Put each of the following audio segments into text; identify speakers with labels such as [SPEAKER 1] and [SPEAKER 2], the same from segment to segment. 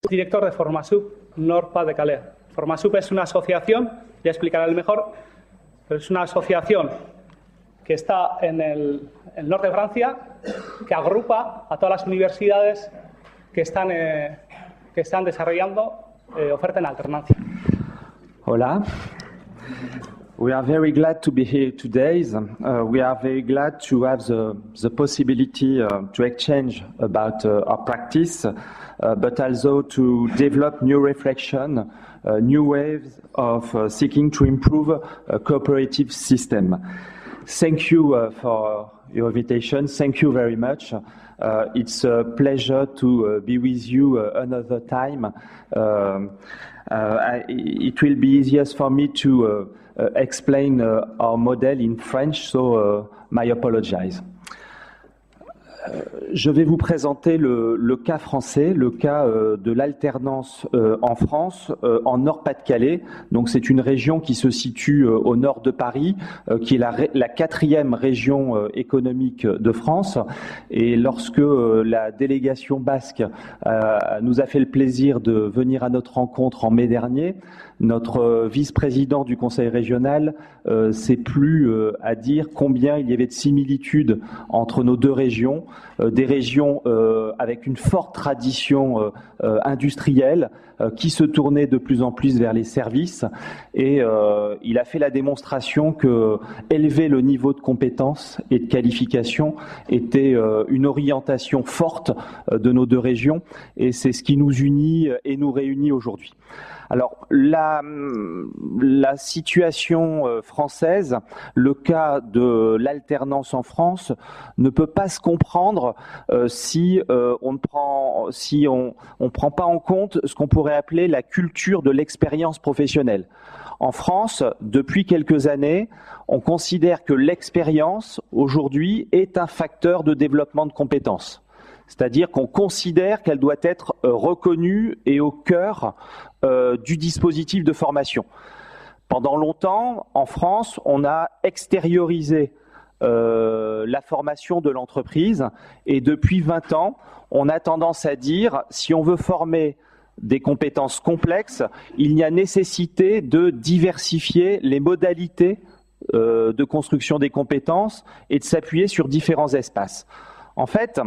[SPEAKER 1] Director de Formasup Nord-Pas-de-Calais. Formasup es una asociación, ya explicaré mejor, pero es una asociación que está en el norte de Francia, que agrupa a todas las universidades que están desarrollando oferta en alternancia.
[SPEAKER 2] Hola. We are very glad to be here today. We are very glad to have the possibility to exchange about our practice, but also to develop new reflection, new ways of seeking to improve a cooperative system. Thank you for your invitation. Thank you very much. It's a pleasure to be with you another time. It will be easiest for me to explain our model in French, so my apologies. Je vais vous présenter le cas français, le cas de l'alternance en France, en Nord-Pas-de-Calais. Donc c'est une région qui se situe au nord de Paris, qui est la quatrième région économique de France. Et lorsque la délégation basque nous a fait le plaisir de venir à notre rencontre en mai dernier, notre vice-président du Conseil régional s'est plu à dire combien il y avait de similitudes entre nos deux régions, des régions avec une forte tradition industrielle qui se tournaient de plus en plus vers les services, et il a fait la démonstration que élever le niveau de compétences et de qualification était une orientation forte de nos deux régions, et c'est ce qui nous unit et nous réunit aujourd'hui. Alors, la situation française, le cas de l'alternance en France, ne peut pas se comprendre si on ne prend pas en compte ce qu'on pourrait appeler la culture de l'expérience professionnelle. En France, depuis quelques années, on considère que l'expérience, aujourd'hui, est un facteur de développement de compétences. C'est-à-dire qu'on considère qu'elle doit être reconnue et au cœur du dispositif de formation. Pendant longtemps, en France, on a extériorisé la formation de l'entreprise, et depuis 20 ans, on a tendance à dire, si on veut former des compétences complexes, il y a nécessité de diversifier les modalités de construction des compétences et de s'appuyer sur différents espaces. En fait,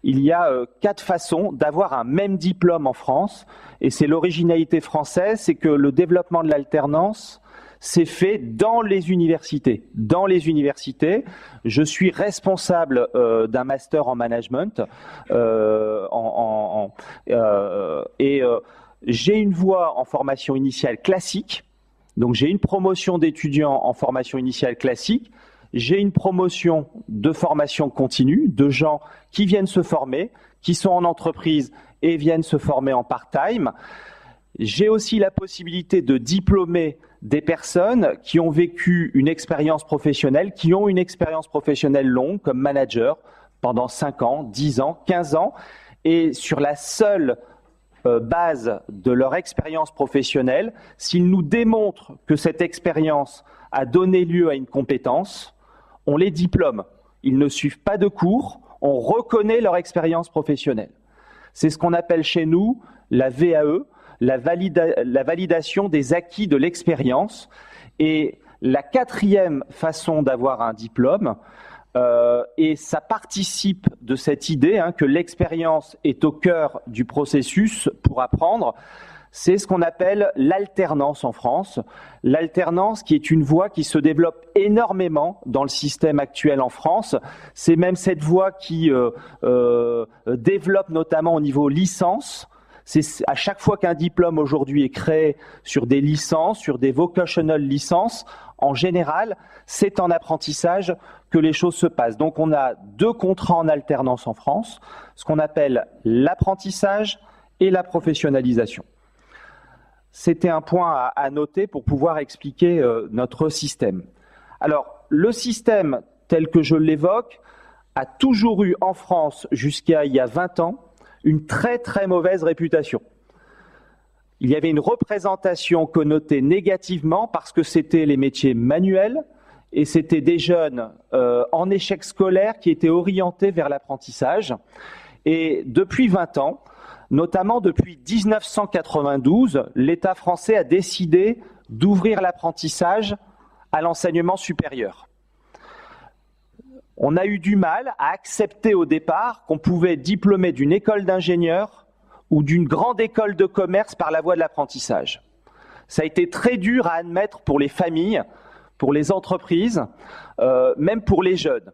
[SPEAKER 2] il y a 4 façons d'avoir un même diplôme en France, et c'est l'originalité française, c'est que le développement de l'alternance s'est fait dans les universités. Dans les universités, je suis responsable d'un master en management j'ai une voie en formation initiale classique, donc j'ai une promotion d'étudiants en formation initiale classique. J'ai une promotion de formation continue, de gens qui viennent se former, qui sont en entreprise et viennent se former en part-time. J'ai aussi la possibilité de diplômer des personnes qui ont vécu une expérience professionnelle, qui ont une expérience professionnelle longue comme manager pendant 5 ans, 10 ans, 15 ans. Et sur la seule base de leur expérience professionnelle, s'ils nous démontrent que cette expérience a donné lieu à une compétence, on les diplôme. Ils ne suivent pas de cours, on reconnaît leur expérience professionnelle. C'est ce qu'on appelle chez nous la VAE, la validation des acquis de l'expérience. Et la 4e façon d'avoir un diplôme, et ça participe de cette idée que l'expérience est au cœur du processus pour apprendre, c'est ce qu'on appelle l'alternance en France. L'alternance qui est une voie qui se développe énormément dans le système actuel en France. C'est même cette voie qui développe notamment au niveau licence. C'est à chaque fois qu'un diplôme aujourd'hui est créé sur des licences, sur des vocational licences, en général, c'est en apprentissage que les choses se passent. Donc on a 2 contrats en alternance en France, ce qu'on appelle l'apprentissage et la professionnalisation. C'était un point à noter pour pouvoir expliquer notre système. Alors, le système tel que je l'évoque a toujours eu en France, jusqu'à il y a 20 ans, une très très mauvaise réputation. Il y avait une représentation connotée négativement parce que c'était les métiers manuels et c'était des jeunes en échec scolaire qui étaient orientés vers l'apprentissage. Et depuis 20 ans, Notamment depuis 1992, l'État français a décidé d'ouvrir l'apprentissage à l'enseignement supérieur. On a eu du mal à accepter au départ qu'on pouvait être diplômé d'une école d'ingénieur ou d'une grande école de commerce par la voie de l'apprentissage. Ça a été très dur à admettre pour les familles, pour les entreprises, même pour les jeunes.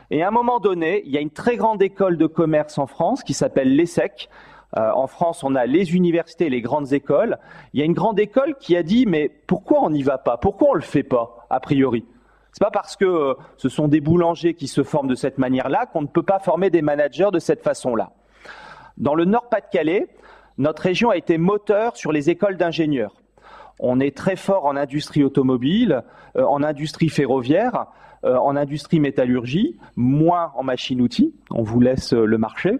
[SPEAKER 2] Et à un moment donné, il y a une très grande école de commerce en France qui s'appelle l'ESSEC. En France, on a les universités et les grandes écoles. Il y a une grande école qui a dit « mais pourquoi on n'y va pas? Pourquoi on ne le fait pas, a priori ?» C'est pas parce que ce sont des boulangers qui se forment de cette manière-là qu'on ne peut pas former des managers de cette façon-là. Dans le Nord-Pas-de-Calais, notre région a été moteur sur les écoles d'ingénieurs. On est très fort en industrie automobile, en industrie ferroviaire, en industrie métallurgie, moins en machine-outils, on vous laisse le marché.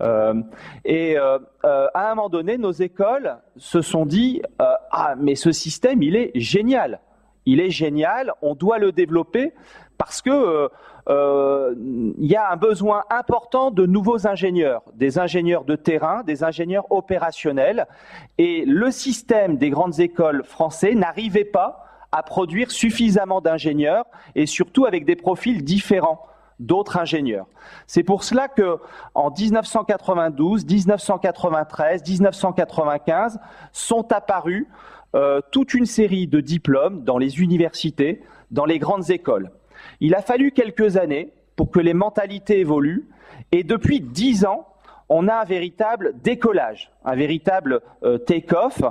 [SPEAKER 2] À un moment donné, nos écoles se sont dit « Ah, mais ce système, il est génial !» Il est génial, on doit le développer parce que il y a un besoin important de nouveaux ingénieurs, des ingénieurs de terrain, des ingénieurs opérationnels. Et le système des grandes écoles françaises n'arrivait pas à produire suffisamment d'ingénieurs et surtout avec des profils différents d'autres ingénieurs. C'est pour cela que en 1992, 1993, 1995 sont apparus toute une série de diplômes dans les universités, dans les grandes écoles. Il a fallu quelques années pour que les mentalités évoluent et depuis 10 ans, on a un véritable décollage, un véritable take-off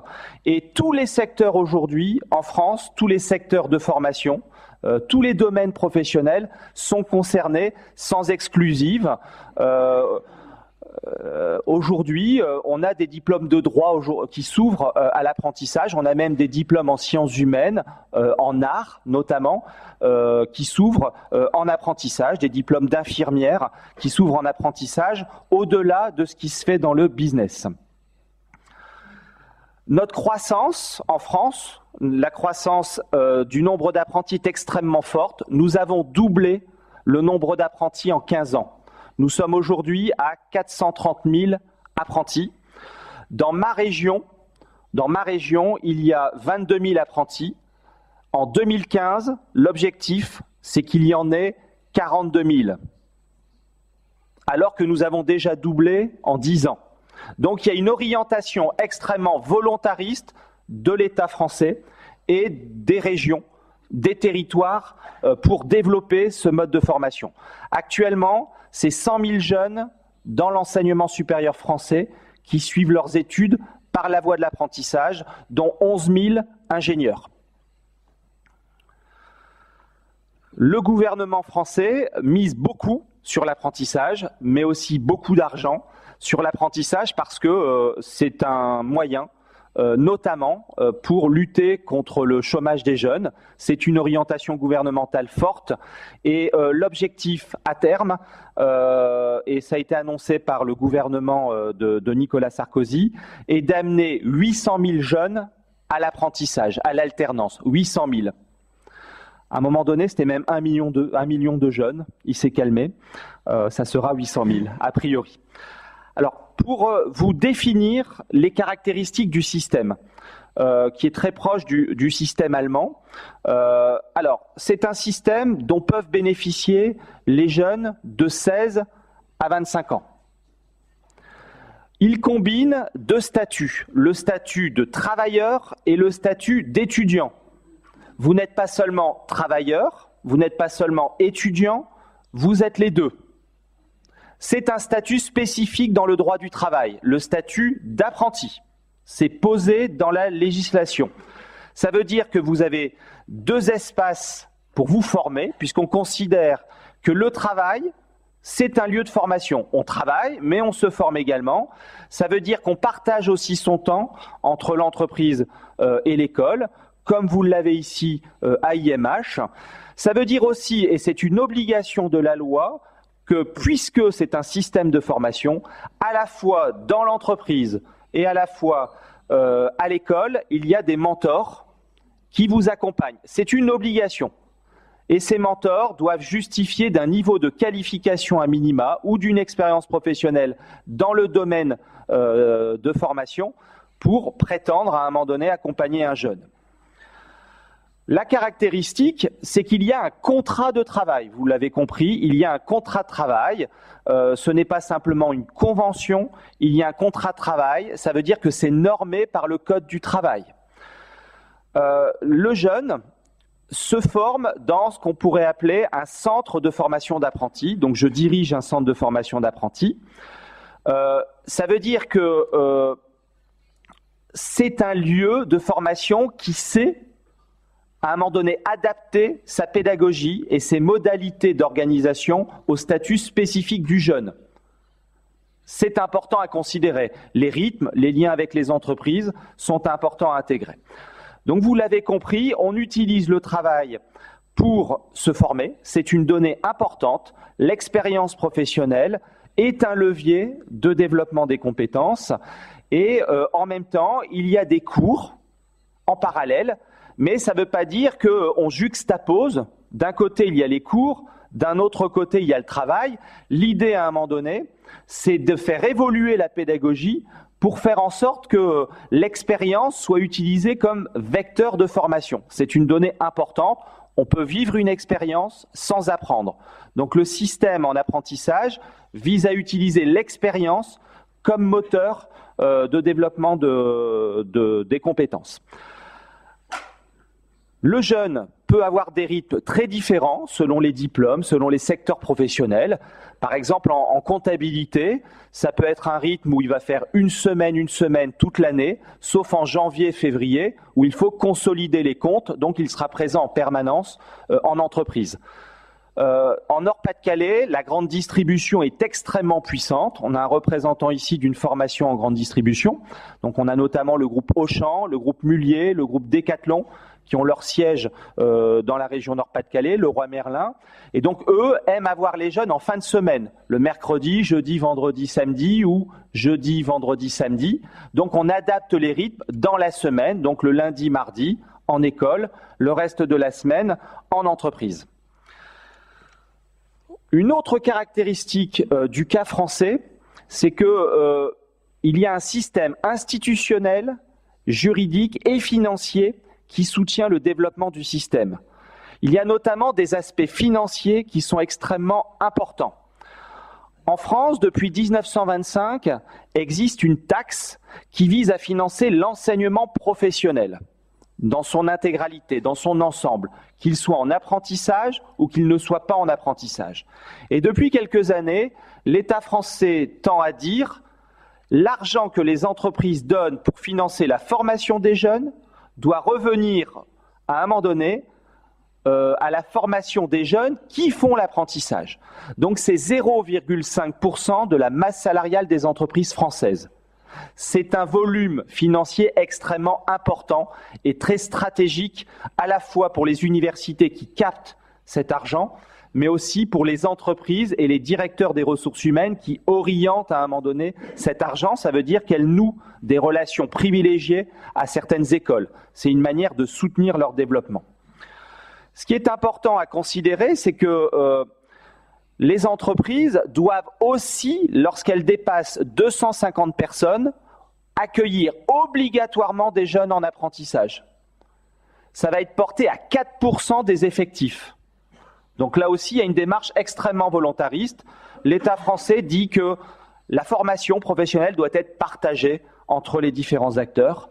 [SPEAKER 2] et tous les secteurs aujourd'hui en France, tous les secteurs de formation, tous les domaines professionnels sont concernés sans exclusive. Aujourd'hui, on a des diplômes de droit qui s'ouvrent à l'apprentissage. On a même des diplômes en sciences humaines, en art notamment, qui s'ouvrent en apprentissage, des diplômes d'infirmières qui s'ouvrent en apprentissage, au-delà de ce qui se fait dans le business. Notre croissance en France, la croissance du nombre d'apprentis est extrêmement forte. Nous avons doublé le nombre d'apprentis en 15 ans. Nous sommes aujourd'hui à 430 000 apprentis. Dans ma région, il y a 22 000 apprentis. En 2015, l'objectif, c'est qu'il y en ait 42 000. Alors que nous avons déjà doublé en 10 ans. Donc il y a une orientation extrêmement volontariste de l'État français et des régions, des territoires pour développer ce mode de formation. Actuellement, c'est 100 000 jeunes dans l'enseignement supérieur français qui suivent leurs études par la voie de l'apprentissage, dont 11 000 ingénieurs. Le gouvernement français mise beaucoup sur l'apprentissage, mais aussi beaucoup d'argent sur l'apprentissage parce que c'est un moyen notamment pour lutter contre le chômage des jeunes. C'est une orientation gouvernementale forte et l'objectif à terme, et ça a été annoncé par le gouvernement de Nicolas Sarkozy, est d'amener 800 000 jeunes à l'apprentissage, à l'alternance, 800 000. À un moment donné, c'était même 1 million de jeunes, il s'est calmé, ça sera 800 000 a priori. Alors, pour vous définir les caractéristiques du système, qui est très proche du système allemand, alors c'est un système dont peuvent bénéficier les jeunes de 16 à 25 ans. Il combine deux statuts, le statut de travailleur et le statut d'étudiant. Vous n'êtes pas seulement travailleur, vous n'êtes pas seulement étudiant, vous êtes les deux. C'est un statut spécifique dans le droit du travail, le statut d'apprenti. C'est posé dans la législation. Ça veut dire que vous avez deux espaces pour vous former, puisqu'on considère que le travail, c'est un lieu de formation. On travaille, mais on se forme également. Ça veut dire qu'on partage aussi son temps entre l'entreprise et l'école, comme vous l'avez ici à IMH. Ça veut dire aussi, et c'est une obligation de la loi, que puisque c'est un système de formation, à la fois dans l'entreprise et à la fois à l'école, il y a des mentors qui vous accompagnent. C'est une obligation. et ces mentors doivent justifier d'un niveau de qualification à minima ou d'une expérience professionnelle dans le domaine de formation pour prétendre à un moment donné accompagner un jeune. La caractéristique, c'est qu'il y a un contrat de travail. Vous l'avez compris, il y a un contrat de travail. Ce n'est pas simplement une convention, il y a un contrat de travail. Ça veut dire que c'est normé par le Code du travail. Le jeune se forme dans ce qu'on pourrait appeler un centre de formation d'apprentis. Donc je dirige un centre de formation d'apprentis. Ça veut dire que c'est un lieu de formation qui sait, à un moment donné, adapter sa pédagogie et ses modalités d'organisation au statut spécifique du jeune. C'est important à considérer. Les rythmes, les liens avec les entreprises sont importants à intégrer. Donc vous l'avez compris, on utilise le travail pour se former. C'est une donnée importante. L'expérience professionnelle est un levier de développement des compétences. Et en même temps, il y a des cours en parallèle, mais ça ne veut pas dire qu'on juxtapose. D'un côté, il y a les cours, d'un autre côté, il y a le travail. L'idée, à un moment donné, c'est de faire évoluer la pédagogie pour faire en sorte que l'expérience soit utilisée comme vecteur de formation. C'est une donnée importante. On peut vivre une expérience sans apprendre. Donc le système en apprentissage vise à utiliser l'expérience comme moteur de développement des compétences. Le jeune peut avoir des rythmes très différents selon les diplômes, selon les secteurs professionnels. Par exemple, en comptabilité, ça peut être un rythme où il va faire une semaine toute l'année, sauf en janvier, février, où il faut consolider les comptes, donc il sera présent en permanence en entreprise. En Nord-Pas-de-Calais, la grande distribution est extrêmement puissante. On a un représentant ici d'une formation en grande distribution. Donc on a notamment le groupe Auchan, le groupe Mullier, le groupe Decathlon, qui ont leur siège dans la région Nord-Pas-de-Calais, le Roi Merlin. Et donc, eux aiment avoir les jeunes en fin de semaine, le mercredi, jeudi, vendredi, samedi ou jeudi, vendredi, samedi. Donc, on adapte les rythmes dans la semaine, donc le lundi, mardi, en école, le reste de la semaine en entreprise. Une autre caractéristique du cas français, c'est que il y a un système institutionnel, juridique et financier qui soutient le développement du système. Il y a notamment des aspects financiers qui sont extrêmement importants. En France, depuis 1925, existe une taxe qui vise à financer l'enseignement professionnel dans son intégralité, dans son ensemble, qu'il soit en apprentissage ou qu'il ne soit pas en apprentissage. Et depuis quelques années, l'État français tend à dire l'argent que les entreprises donnent pour financer la formation des jeunes doit revenir à un moment donné à la formation des jeunes qui font l'apprentissage. Donc c'est 0,5% de la masse salariale des entreprises françaises. C'est un volume financier extrêmement important et très stratégique, à la fois pour les universités qui captent cet argent, mais aussi pour les entreprises et les directeurs des ressources humaines qui orientent à un moment donné cet argent. Ça veut dire qu'elles nouent des relations privilégiées à certaines écoles. C'est une manière de soutenir leur développement. Ce qui est important à considérer, c'est que les entreprises doivent aussi, lorsqu'elles dépassent 250 personnes, accueillir obligatoirement des jeunes en apprentissage. Ça va être porté à 4% des effectifs. Donc là aussi, il y a une démarche extrêmement volontariste. L'État français dit que la formation professionnelle doit être partagée entre les différents acteurs.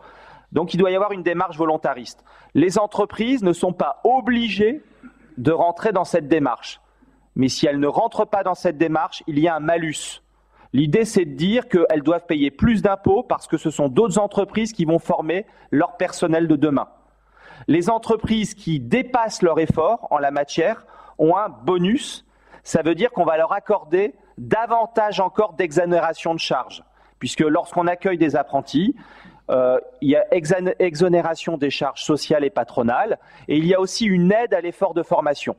[SPEAKER 2] Donc il doit y avoir une démarche volontariste. Les entreprises ne sont pas obligées de rentrer dans cette démarche. Mais si elles ne rentrent pas dans cette démarche, il y a un malus. L'idée, c'est de dire qu'elles doivent payer plus d'impôts parce que ce sont d'autres entreprises qui vont former leur personnel de demain. Les entreprises qui dépassent leur effort en la matière ont un bonus. Ça veut dire qu'on va leur accorder davantage encore d'exonération de charges. Puisque lorsqu'on accueille des apprentis, il y a exonération des charges sociales et patronales, et il y a aussi une aide à l'effort de formation.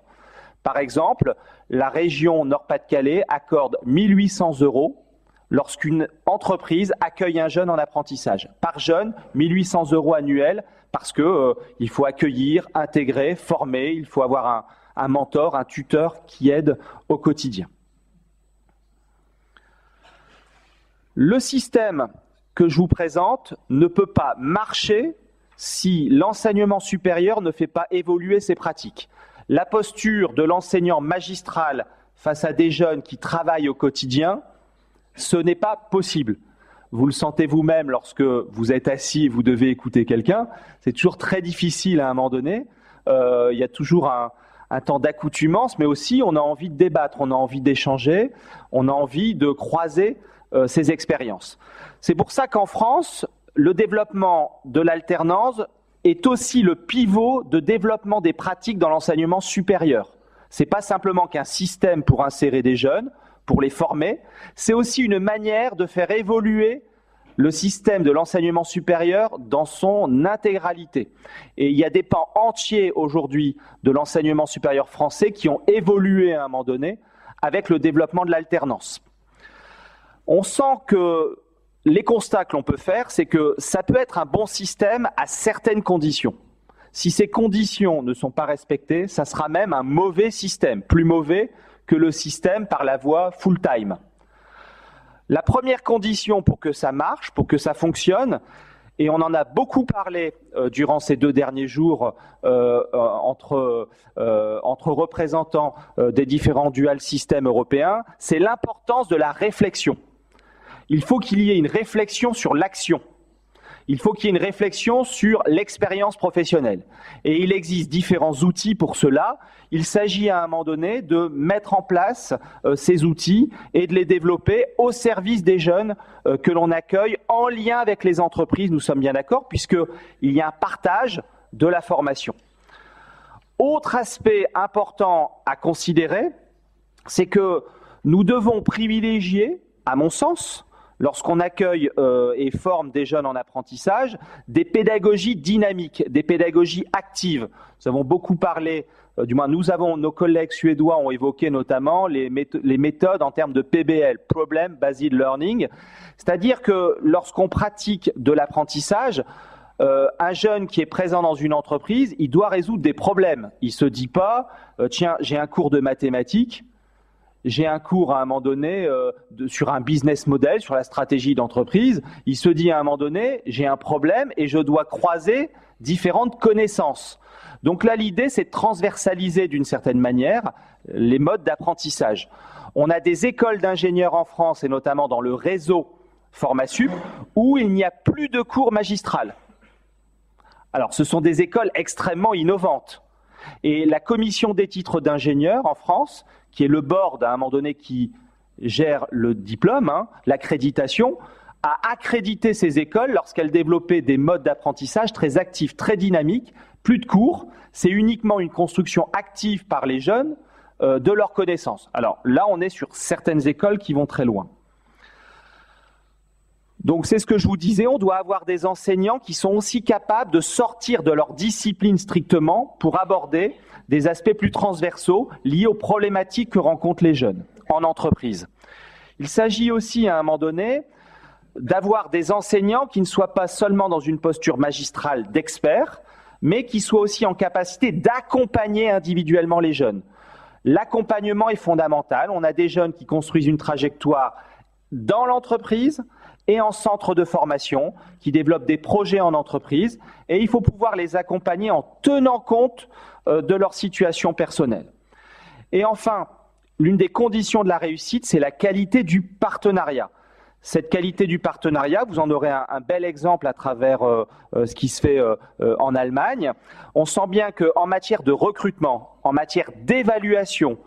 [SPEAKER 2] Par exemple, la région Nord-Pas-de-Calais accorde 1 800 € lorsqu'une entreprise accueille un jeune en apprentissage. Par jeune, 1 800 € annuels, parce qu'il faut accueillir, intégrer, former, il faut avoir un mentor, un tuteur qui aide au quotidien. Le système que je vous présente ne peut pas marcher si l'enseignement supérieur ne fait pas évoluer ses pratiques. La posture de l'enseignant magistral face à des jeunes qui travaillent au quotidien, ce n'est pas possible. Vous le sentez vous-même lorsque vous êtes assis et vous devez écouter quelqu'un. C'est toujours très difficile à un moment donné. Il y a toujours un temps d'accoutumance, mais aussi on a envie de débattre, on a envie d'échanger, on a envie de croiser ces expériences. C'est pour ça qu'en France, le développement de l'alternance est aussi le pivot de développement des pratiques dans l'enseignement supérieur. Ce n'est pas simplement qu'un système pour insérer des jeunes, pour les former, c'est aussi une manière de faire évoluer le système de l'enseignement supérieur dans son intégralité. Et il y a des pans entiers aujourd'hui de l'enseignement supérieur français qui ont évolué à un moment donné avec le développement de l'alternance. On sent que les constats que l'on peut faire, c'est que ça peut être un bon système à certaines conditions. Si ces conditions ne sont pas respectées, ça sera même un mauvais système, plus mauvais que le système par la voie full-time. La première condition pour que ça marche, pour que ça fonctionne, et on en a beaucoup parlé durant ces 2 derniers jours entre représentants des différents dual systèmes européens, c'est l'importance de la réflexion. Il faut qu'il y ait une réflexion sur l'action. Il faut qu'il y ait une réflexion sur l'expérience professionnelle. Et il existe différents outils pour cela. Il s'agit à un moment donné de mettre en place ces outils et de les développer au service des jeunes que l'on accueille en lien avec les entreprises, nous sommes bien d'accord, puisqu'il y a un partage de la formation. Autre aspect important à considérer, c'est que nous devons privilégier, à mon sens, lorsqu'on accueille et forme des jeunes en apprentissage, des pédagogies dynamiques, des pédagogies actives. Nous avons beaucoup parlé, nos collègues suédois ont évoqué notamment les méthodes en termes de PBL, Problem Based Learning, c'est-à-dire que lorsqu'on pratique de l'apprentissage, un jeune qui est présent dans une entreprise, il doit résoudre des problèmes. Il ne se dit pas, tiens, j'ai un cours de mathématiques, j'ai un cours à un moment donné sur un business model, sur la stratégie d'entreprise. Il se dit à un moment donné, j'ai un problème et je dois croiser différentes connaissances. Donc là, l'idée, c'est de transversaliser d'une certaine manière les modes d'apprentissage. On a des écoles d'ingénieurs en France, et notamment dans le réseau Formasup, où il n'y a plus de cours magistral. Alors, ce sont des écoles extrêmement innovantes. Et la commission des titres d'ingénieurs en France, qui est le board à un moment donné qui gère le diplôme, l'accréditation, a accrédité ces écoles lorsqu'elles développaient des modes d'apprentissage très actifs, très dynamiques, plus de cours, c'est uniquement une construction active par les jeunes de leurs connaissances. Alors là, on est sur certaines écoles qui vont très loin. Donc c'est ce que je vous disais, on doit avoir des enseignants qui sont aussi capables de sortir de leur discipline strictement pour aborder des aspects plus transversaux liés aux problématiques que rencontrent les jeunes en entreprise. Il s'agit aussi à un moment donné d'avoir des enseignants qui ne soient pas seulement dans une posture magistrale d'experts, mais qui soient aussi en capacité d'accompagner individuellement les jeunes. L'accompagnement est fondamental, on a des jeunes qui construisent une trajectoire dans l'entreprise et en centre de formation, qui développent des projets en entreprise, et il faut pouvoir les accompagner en tenant compte de leur situation personnelle. Et enfin, l'une des conditions de la réussite, c'est la qualité du partenariat. Cette qualité du partenariat, vous en aurez un bel exemple à travers ce qui se fait en Allemagne. On sent bien qu'en matière de recrutement, en matière d'évaluation,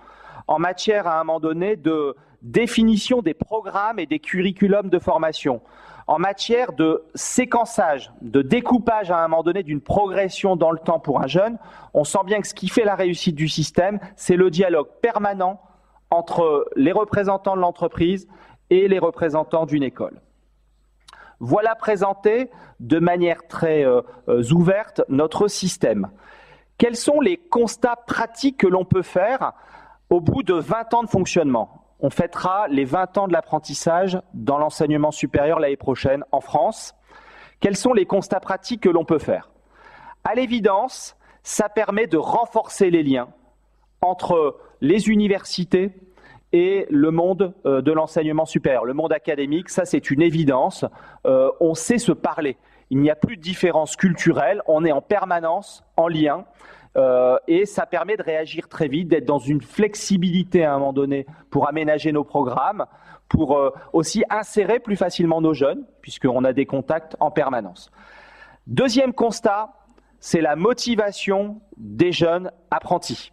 [SPEAKER 2] en matière à un moment donné de définition des programmes et des curriculums de formation, en matière de séquençage, de découpage à un moment donné d'une progression dans le temps pour un jeune, on sent bien que ce qui fait la réussite du système, c'est le dialogue permanent entre les représentants de l'entreprise et les représentants d'une école. Voilà présenté de manière très ouverte notre système. Quels sont les constats pratiques que l'on peut faire au bout de 20 ans de fonctionnement ? On fêtera les 20 ans de l'apprentissage dans l'enseignement supérieur l'année prochaine en France. Quels sont les constats pratiques que l'on peut faire ? À l'évidence, ça permet de renforcer les liens entre les universités et le monde de l'enseignement supérieur. Le monde académique, ça c'est une évidence, on sait se parler. Il n'y a plus de différence culturelle, on est en permanence en lien et ça permet de réagir très vite, d'être dans une flexibilité à un moment donné pour aménager nos programmes, pour aussi insérer plus facilement nos jeunes, puisqu'on a des contacts en permanence. Deuxième constat, c'est la motivation des jeunes apprentis.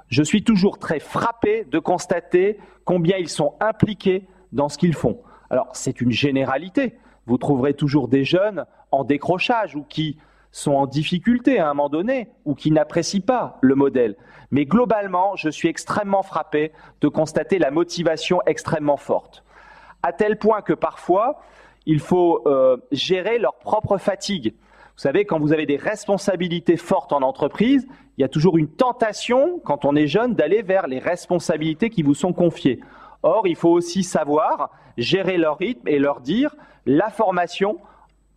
[SPEAKER 2] Je suis toujours très frappé de constater combien ils sont impliqués dans ce qu'ils font. Alors, c'est une généralité. Vous trouverez toujours des jeunes en décrochage ou qui sont en difficulté à un moment donné ou qui n'apprécient pas le modèle. Mais globalement, je suis extrêmement frappé de constater la motivation extrêmement forte. À tel point que parfois, il faut gérer leur propre fatigue. Vous savez, quand vous avez des responsabilités fortes en entreprise, il y a toujours une tentation, quand on est jeune, d'aller vers les responsabilités qui vous sont confiées. Or, il faut aussi savoir gérer leur rythme et leur dire la formation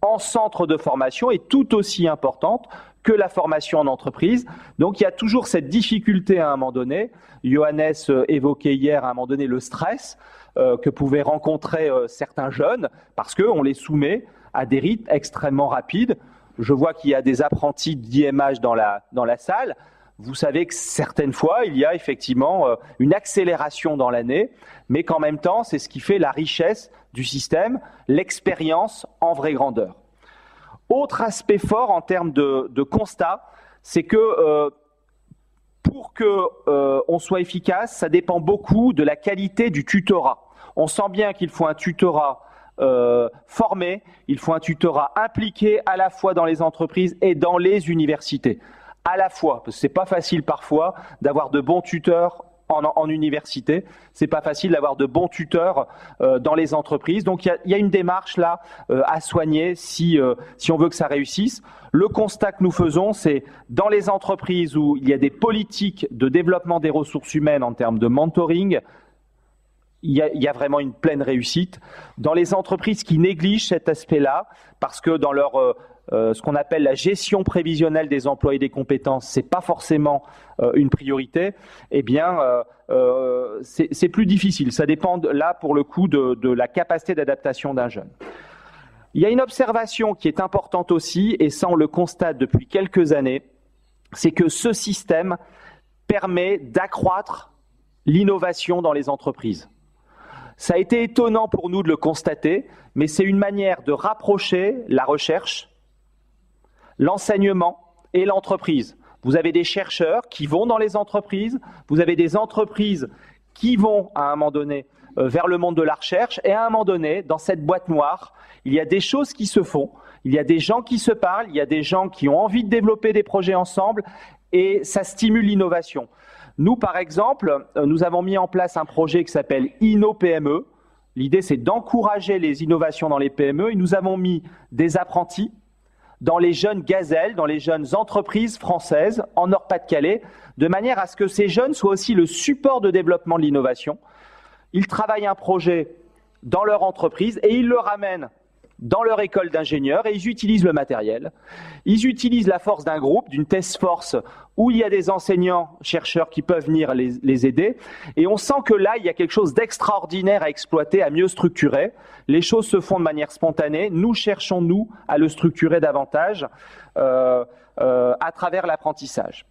[SPEAKER 2] en centre de formation est tout aussi importante que la formation en entreprise. Donc, il y a toujours cette difficulté à un moment donné. Johannes évoquait hier à un moment donné le stress que pouvaient rencontrer certains jeunes parce qu'on les soumet à des rythmes extrêmement rapides. Je vois qu'il y a des apprentis d'IMH dans la salle. Vous savez que certaines fois, il y a effectivement une accélération dans l'année, mais qu'en même temps, c'est ce qui fait la richesse du système, l'expérience en vraie grandeur. Autre aspect fort en termes de constat, c'est que pour qu'on soit efficace, ça dépend beaucoup de la qualité du tutorat. On sent bien qu'il faut un tutorat formé, il faut un tutorat impliqué à la fois dans les entreprises et dans les universités. À la fois, parce que c'est pas facile parfois d'avoir de bons tuteurs en université, c'est pas facile d'avoir de bons tuteurs dans les entreprises. Donc il y a une démarche là à soigner si on veut que ça réussisse. Le constat que nous faisons, c'est dans les entreprises où il y a des politiques de développement des ressources humaines en termes de mentoring, il y a vraiment une pleine réussite. Dans les entreprises qui négligent cet aspect-là, parce que dans leur ce qu'on appelle la gestion prévisionnelle des emplois et des compétences, c'est pas forcément une priorité, eh bien c'est plus difficile. Ça dépend là pour le coup de la capacité d'adaptation d'un jeune. Il y a une observation qui est importante aussi, et ça on le constate depuis quelques années, c'est que ce système permet d'accroître l'innovation dans les entreprises. Ça a été étonnant pour nous de le constater, mais c'est une manière de rapprocher la recherche, l'enseignement et l'entreprise. Vous avez des chercheurs qui vont dans les entreprises, vous avez des entreprises qui vont à un moment donné vers le monde de la recherche, et à un moment donné, dans cette boîte noire, il y a des choses qui se font, il y a des gens qui se parlent, il y a des gens qui ont envie de développer des projets ensemble, et ça stimule l'innovation. Nous, par exemple, nous avons mis en place un projet qui s'appelle InnoPME. L'idée, c'est d'encourager les innovations dans les PME, et nous avons mis des apprentis dans les jeunes gazelles, dans les jeunes entreprises françaises en Nord-Pas-de-Calais, de manière à ce que ces jeunes soient aussi le support de développement de l'innovation. Ils travaillent un projet dans leur entreprise et ils le ramènent dans leur école d'ingénieurs et ils utilisent le matériel. Ils utilisent la force d'un groupe, d'une task force où il y a des enseignants, chercheurs qui peuvent venir les aider. Et on sent que là, il y a quelque chose d'extraordinaire à exploiter, à mieux structurer. Les choses se font de manière spontanée. Nous cherchons, nous, à le structurer davantage à travers l'apprentissage.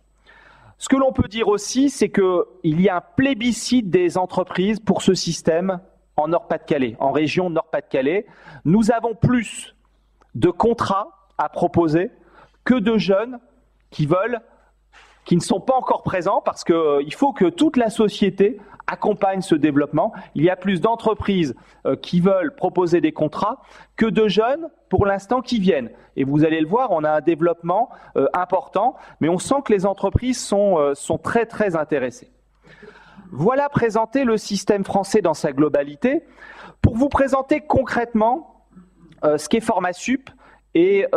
[SPEAKER 2] Ce que l'on peut dire aussi, c'est qu'il y a un plébiscite des entreprises pour ce système en Nord-Pas-de-Calais, en région Nord-Pas-de-Calais. Nous avons plus de contrats à proposer que de jeunes qui ne sont pas encore présents, parce qu'il faut que toute la société accompagne ce développement. Il y a plus d'entreprises qui veulent proposer des contrats que de jeunes, pour l'instant, qui viennent. Et vous allez le voir, on a un développement important, mais on sent que les entreprises sont très, très intéressées. Voilà présenté le système français dans sa globalité. Pour vous présenter concrètement ce qu'est Formasup et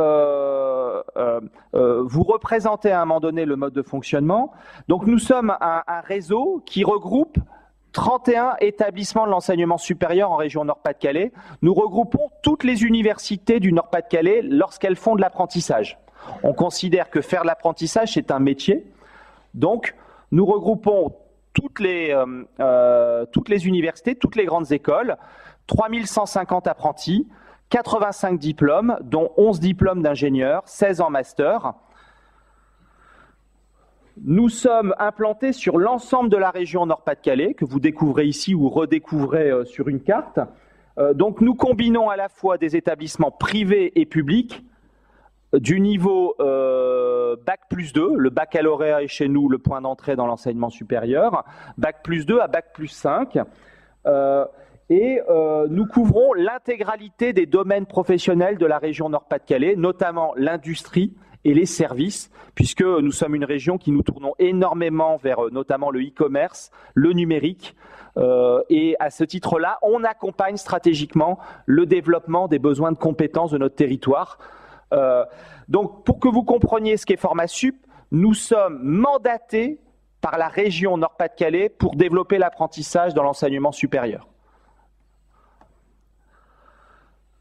[SPEAKER 2] vous représenter à un moment donné le mode de fonctionnement. Donc nous sommes un réseau qui regroupe 31 établissements de l'enseignement supérieur en région Nord-Pas-de-Calais. Nous regroupons toutes les universités du Nord-Pas-de-Calais lorsqu'elles font de l'apprentissage. On considère que faire de l'apprentissage, c'est un métier. Donc, Nous regroupons toutes les universités, toutes les grandes écoles, 3150 apprentis, 85 diplômes, dont 11 diplômes d'ingénieurs, 16 en master. Nous sommes implantés sur l'ensemble de la région Nord-Pas-de-Calais, que vous découvrez ici ou redécouvrez sur une carte. Donc nous combinons à la fois des établissements privés et publics du niveau Bac+2, le baccalauréat est chez nous le point d'entrée dans l'enseignement supérieur, Bac+2 à Bac+5. Nous couvrons l'intégralité des domaines professionnels de la région Nord-Pas-de-Calais, notamment l'industrie et les services, puisque nous sommes une région qui nous tournons énormément vers notamment le e-commerce, le numérique, et à ce titre-là, on accompagne stratégiquement le développement des besoins de compétences de notre territoire. Donc, pour que vous compreniez ce qu'est Formasup, nous sommes mandatés par la région Nord-Pas-de-Calais pour développer l'apprentissage dans l'enseignement supérieur.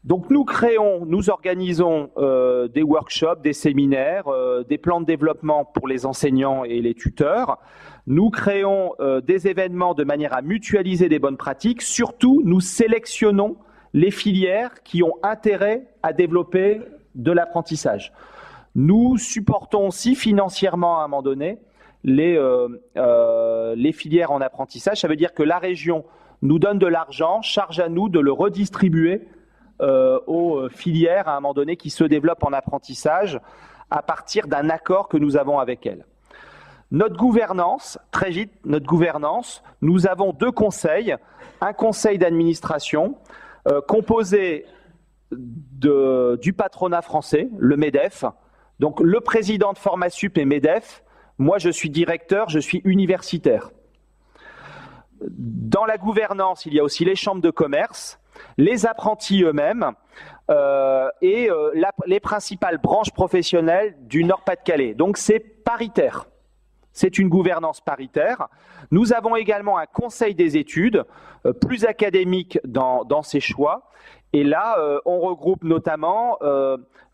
[SPEAKER 2] Donc nous organisons des workshops, des séminaires, des plans de développement pour les enseignants et les tuteurs. Nous créons des événements de manière à mutualiser des bonnes pratiques. Surtout, nous sélectionnons les filières qui ont intérêt à développer de l'apprentissage. Nous supportons aussi financièrement à un moment donné les filières en apprentissage. Ça veut dire que la région nous donne de l'argent, charge à nous de le redistribuer aux filières à un moment donné qui se développent en apprentissage à partir d'un accord que nous avons avec elles. Notre gouvernance, très vite, nous avons 2 conseils. Un conseil d'administration composé du patronat français, le MEDEF. Donc le président de Formasup est MEDEF. Moi, je suis directeur, je suis universitaire. Dans la gouvernance, il y a aussi les chambres de commerce, les apprentis eux-mêmes et les principales branches professionnelles du Nord-Pas-de-Calais. Donc c'est paritaire. C'est une gouvernance paritaire. Nous avons également un conseil des études, plus académique dans ses choix. Et là, on regroupe notamment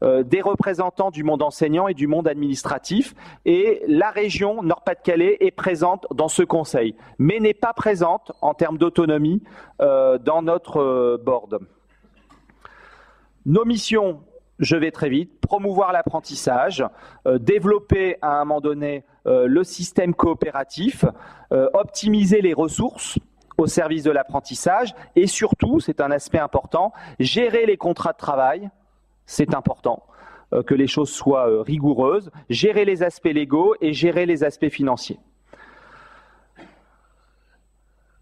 [SPEAKER 2] des représentants du monde enseignant et du monde administratif. Et la région Nord-Pas-de-Calais est présente dans ce conseil, mais n'est pas présente en termes d'autonomie dans notre board. Nos missions, je vais très vite, promouvoir l'apprentissage, développer à un moment donné le système coopératif, optimiser les ressources au service de l'apprentissage et surtout, c'est un aspect important, gérer les contrats de travail, c'est important, que les choses soient rigoureuses, gérer les aspects légaux et gérer les aspects financiers.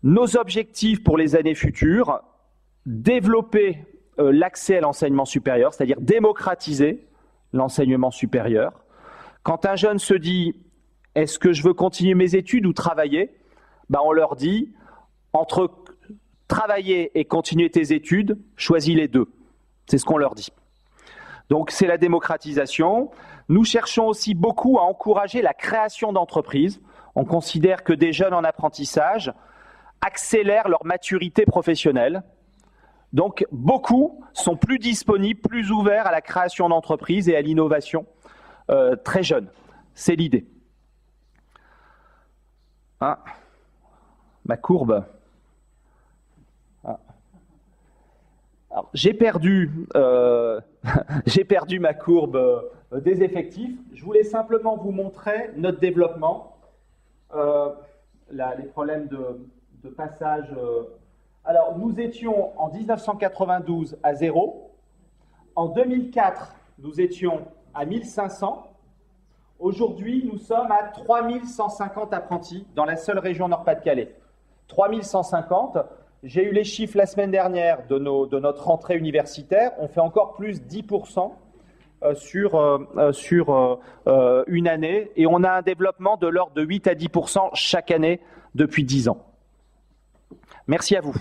[SPEAKER 2] Nos objectifs pour les années futures, développer l'accès à l'enseignement supérieur, c'est-à-dire démocratiser l'enseignement supérieur. Quand un jeune se dit « est-ce que je veux continuer mes études ou travailler ?» On leur dit « entre travailler et continuer tes études, choisis les deux ». C'est ce qu'on leur dit. Donc c'est la démocratisation. Nous cherchons aussi beaucoup à encourager la création d'entreprises. On considère que des jeunes en apprentissage accélèrent leur maturité professionnelle. Donc, beaucoup sont plus disponibles, plus ouverts à la création d'entreprises et à l'innovation très jeunes. C'est l'idée. Ah, ma courbe. Ah. Alors, j'ai perdu ma courbe des effectifs. Je voulais simplement vous montrer notre développement, les problèmes de passage. Alors, nous étions en 1992 à 0. En 2004, nous étions à 1500. Aujourd'hui, nous sommes à 3150 apprentis dans la seule région Nord-Pas-de-Calais. 3150. J'ai eu les chiffres la semaine dernière de notre rentrée universitaire. On fait encore plus 10% sur une année. Et on a un développement de l'ordre de 8 à 10% chaque année depuis 10 ans. Merci à vous.